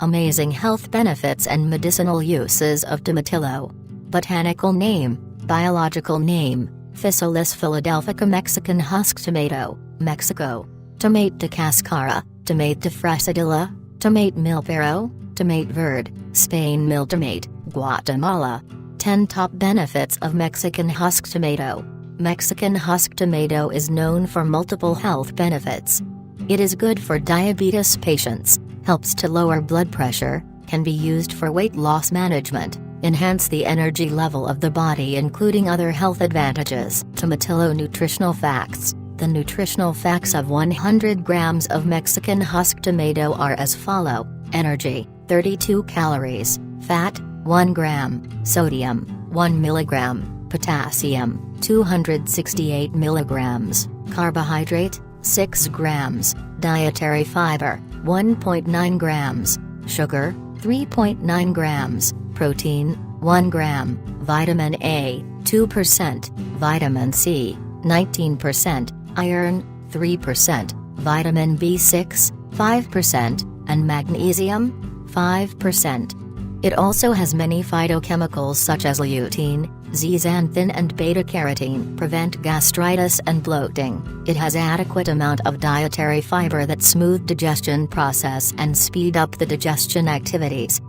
Amazing health benefits and medicinal uses of tomatillo. Botanical name, biological name, Physalis philadelphica Mexican husk tomato, Mexico. Tomate cascara, Tomate fresadilla, Tomate milpero, Tomate verde, Spain mil tomate, Guatemala. 10 top benefits of Mexican husk tomato. Mexican husk tomato is known for multiple health benefits. It is good for diabetes patients, helps to lower blood pressure, can be used for weight loss management, enhance the energy level of the body including other health advantages. Tomatillo Nutritional Facts. The nutritional facts of 100 grams of Mexican husk tomato are as follow: energy, 32 calories, fat, 1 gram, sodium, 1 milligram, potassium, 268 milligrams, carbohydrate, 6 grams, dietary fiber, 1.9 grams, sugar, 3.9 grams, protein, 1 gram, vitamin A, 2%, vitamin C, 19%, iron, 3%, vitamin B6, 5%, and magnesium, 5%. It also has many phytochemicals such as lutein, zeaxanthin and beta-carotene prevent gastritis and bloating. It has adequate amount of dietary fiber that smooth digestion process and speed up the digestion activities.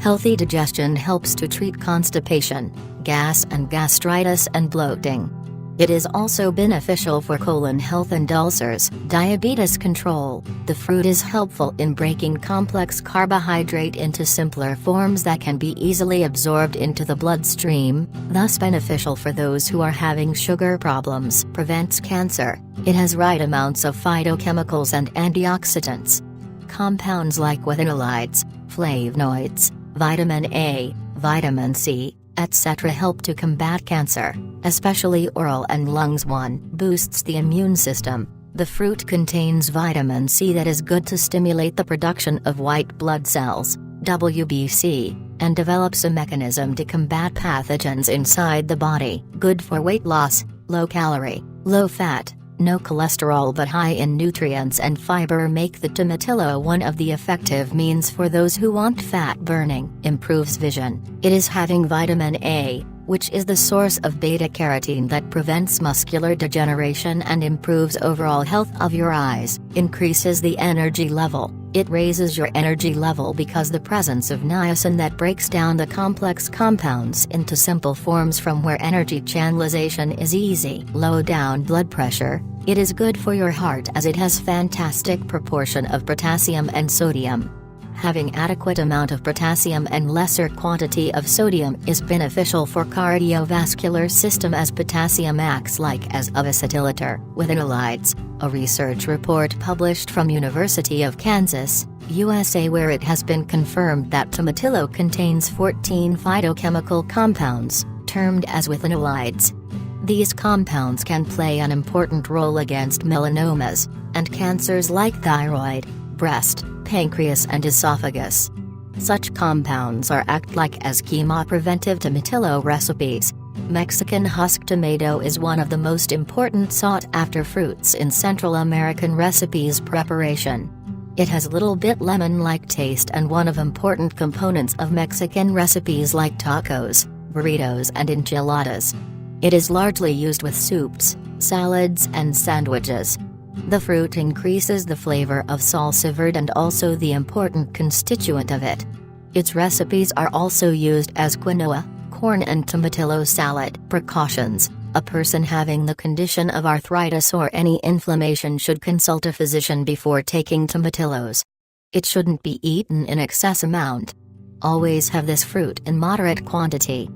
Healthy digestion helps to treat constipation, gas and gastritis and bloating. It is also beneficial for colon health and ulcers, diabetes control. The fruit is helpful in breaking complex carbohydrate into simpler forms that can be easily absorbed into the bloodstream, thus beneficial for those who are having sugar problems. Prevents cancer. It has right amounts of phytochemicals and antioxidants. Compounds like retinoids, flavonoids, vitamin A, vitamin C, etc. help to combat cancer, especially oral and lungs. 1. Boosts the immune system. The fruit contains vitamin C that is good to stimulate the production of white blood cells, WBC, and develops a mechanism to combat pathogens inside the body. Good for weight loss, low calorie, low fat, no cholesterol but high in nutrients and fiber make the tomatillo one of the effective means for those who want fat burning. Improves vision. It is having vitamin A, which is the source of beta-carotene that prevents muscular degeneration and improves overall health of your eyes. Increases the energy level. It raises your energy level because the presence of niacin that breaks down the complex compounds into simple forms from where energy channelization is easy. Low down blood pressure. It is good for your heart as it has fantastic proportion of potassium and sodium. Having adequate amount of potassium and lesser quantity of sodium is beneficial for cardiovascular system as potassium acts like as a vasodilator. Retinoids. A research report published from University of Kansas, USA where it has been confirmed that tomatillo contains 14 phytochemical compounds, termed as retinoids. These compounds can play an important role against melanomas, and cancers like thyroid, breast, pancreas and esophagus. Such compounds act like as chemopreventive tomatillo recipes. Mexican husk tomato is one of the most important sought-after fruits in Central American recipes preparation. It has little bit lemon-like taste and one of important components of Mexican recipes like tacos, burritos and enchiladas. It is largely used with soups, salads and sandwiches. The fruit increases the flavor of salsa verde and also the important constituent of it. Its recipes are also used as quinoa, corn and tomatillo salad. Precautions. A person having the condition of arthritis or any inflammation should consult a physician before taking tomatillos. It shouldn't be eaten in excess amount. Always have this fruit in moderate quantity.